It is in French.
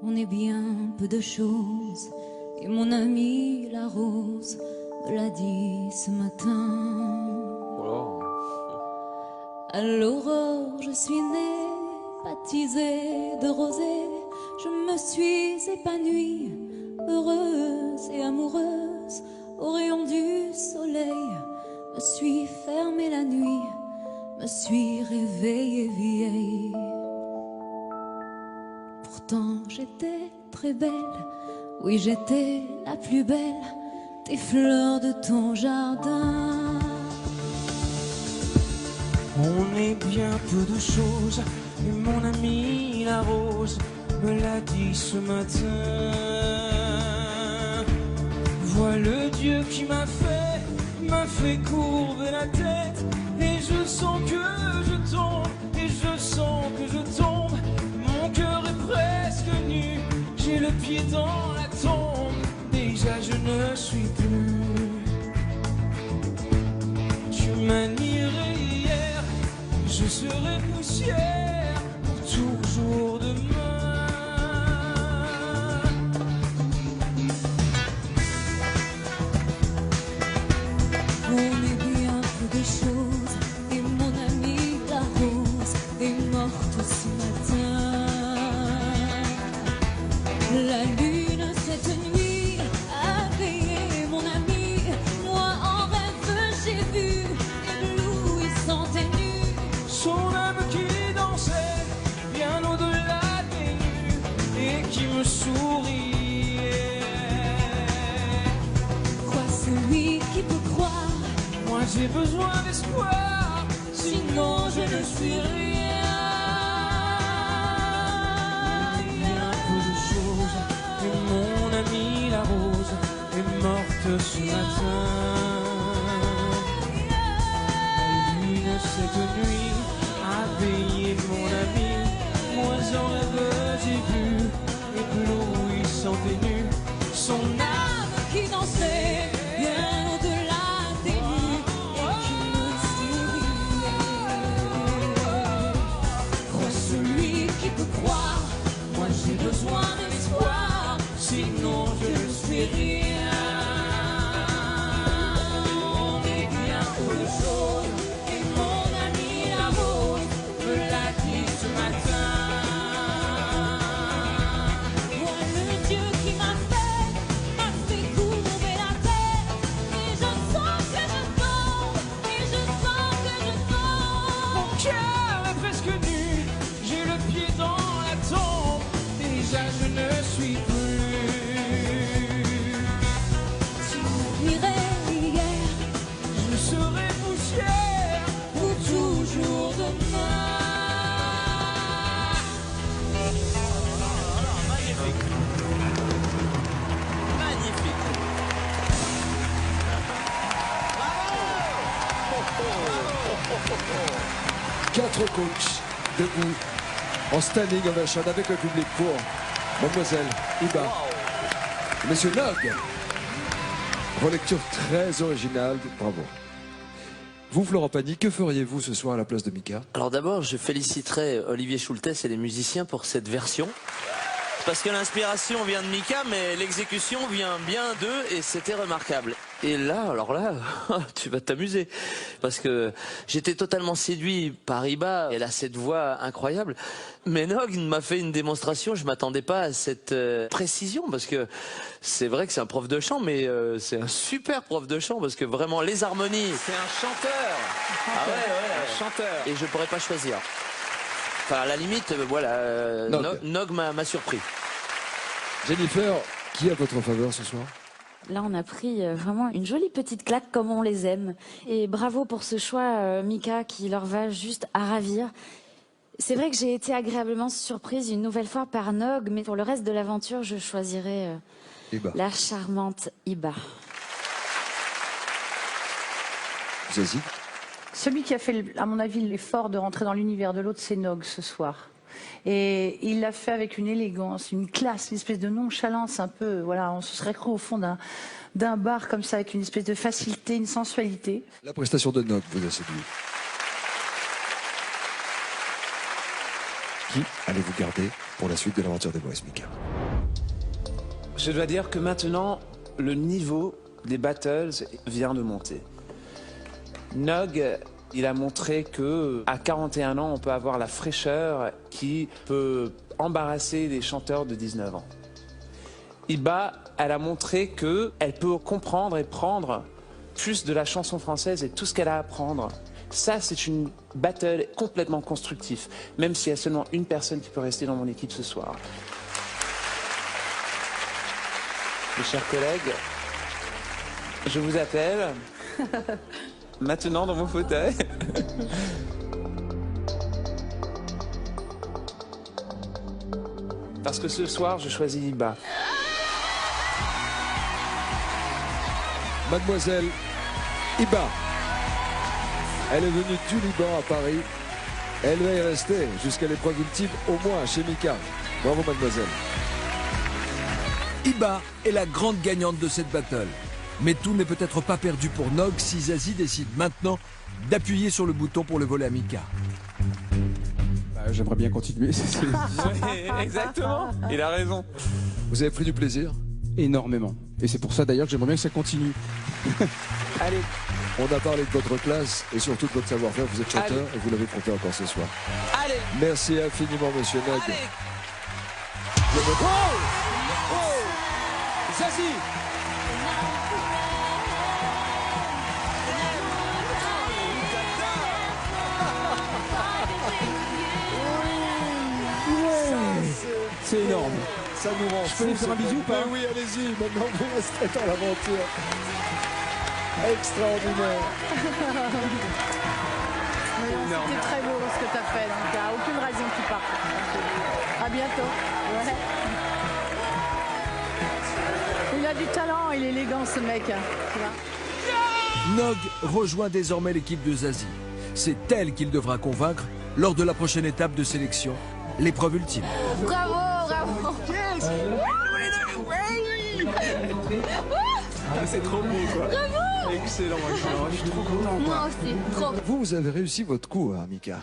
On est bien peu de choses, et mon ami la rose me l'a dit ce matin. À l'aurore, je suis née, baptisée de rosée, je me suis épanouie, heureuse et amoureuse, au rayon du soleil, me suis fermée la nuit, me suis réveillée vieille. Pourtant j'étais très belle, oui j'étais la plus belle des fleurs de ton jardin. On est bien peu de choses, et mon ami la rose me l'a dit ce matin. Vois le Dieu qui m'a fait courber la tête, et je sens que je tombe, et je sens que je tombe. Mon cœur est presque nu, j'ai le pied dans la tombe, déjà je ne suis plus. Tu m'as nié hier, je serai poussière pour toujours demain. On est bien peu de choses, et mon ami la rose est morte ce matin. La lune cette nuit a veillé mon ami, moi en rêve j'ai vu éblouissante et nue Son âme qui dansait bien au-delà des nues et qui me souriait. Crois celui qui peut croire, Moi j'ai besoin d'espoir, sinon je ne suis rien. Bien peu de choses, et mon amie la rose est morte ce matin. La lune cette nuit a veillé mon ami, moi en rêve j'ai vu, éblouissante et nue, son âme qui dansait bien au-delà des nues et qui me souriait. Crois celui qui peut croire, moi j'ai besoin d'espoir, sinon je ne suis rien. On est bien peu de choses, et mon ami la rose me l'a dit ce matin. Vois le Dieu qui m'a fait courber la tête, et je sens que je tombe, et je sens que je tombe. Mon cœur est presque nu, j'ai le pied dans la tombe, déjà je ne suis plus. Tu m'admirais hier, Je serai poussière pour toujours demain. Quatre coachs debout en standing ovation avec le public pour Mademoiselle Iba. Monsieur Nog. Relecture très originale, bravo. Vous, Florent Pagny, que feriez-vous ce soir à la place de Mika? Alors d'abord, je féliciterai Olivier Schultes et les musiciens pour cette version. Parce que l'inspiration vient de Mika, mais l'exécution vient bien d'eux et c'était remarquable. Et là, alors là, tu vas t'amuser. Parce que j'étais totalement séduit par Iba. Elle a cette voix incroyable. Mais Nog m'a fait une démonstration, je m'attendais pas à cette précision. Parce que c'est vrai que c'est un prof de chant, mais c'est un super prof de chant. Parce que vraiment, les harmonies... C'est un chanteur. Ah ouais, Un chanteur. Et je pourrais pas choisir. Enfin, à la limite, voilà, Nog m'a surpris. Jennifer, qui est à votre faveur ce soir? Là, on a pris vraiment une jolie petite claque comme on les aime. Et bravo pour ce choix, Mika, qui leur va juste à ravir. C'est vrai que j'ai été agréablement surprise une nouvelle fois par Nog, mais pour le reste de l'aventure, je choisirais la charmante Iba. Zazie? Celui qui a fait, à mon avis, l'effort de rentrer dans l'univers de l'autre, c'est Nog ce soir. Et il l'a fait avec une élégance, une classe, une espèce de nonchalance un peu. Voilà, on se serait cru au fond d'un bar comme ça, avec une espèce de facilité, une sensualité. La prestation de Nog vous a séduit. Qui allez-vous garder pour la suite de l'aventure des Boys, Mika? Je dois dire que maintenant, le niveau des battles vient de monter. Nog, il a montré que à 41 ans, on peut avoir la fraîcheur qui peut embarrasser les chanteurs de 19 ans. Iba, elle a montré qu'elle peut comprendre et prendre plus de la chanson française et tout ce qu'elle a à apprendre. Ça, c'est une battle complètement constructive, même s'il y a seulement une personne qui peut rester dans mon équipe ce soir. Mes chers collègues, je vous appelle maintenant dans mon fauteuil. Parce que ce soir, je choisis Iba. Mademoiselle Iba. Elle est venue du Liban à Paris. Elle va y rester jusqu'à l'épreuve ultime, au moins chez Mika. Bravo, mademoiselle. Iba est la grande gagnante de cette battle. Mais tout n'est peut-être pas perdu pour Nog si Zazie décide maintenant d'appuyer sur le bouton pour le voler à Mika. J'aimerais bien continuer. Oui, exactement, il a raison. Vous avez pris du plaisir? Énormément. Et c'est pour ça d'ailleurs que j'aimerais bien que ça continue. Allez, On a parlé de votre classe et surtout de votre savoir-faire. Vous êtes chanteur et vous l'avez prouvé encore ce soir. allez, Merci infiniment, monsieur Nog. allez. Zazie! C'est énorme. Ça nous rend Je peux lui faire un bisou ou pas? Oui, allez-y. Maintenant, vous restez dans l'aventure. Extraordinaire. C'était très beau ce que tu as fait, donc il n'y a aucune raison que tu partes. À bientôt. Ouais. Il a du talent, il est élégant ce mec. Tu vois. Nog rejoint désormais l'équipe de Zazie. C'est elle qu'il devra convaincre lors de la prochaine étape de sélection, l'épreuve ultime. Bravo, bravo. C'est trop beau quoi. Excellent, excellent. Je suis trop content. Moi aussi, trop. Vous avez réussi votre coup, hein, Mika.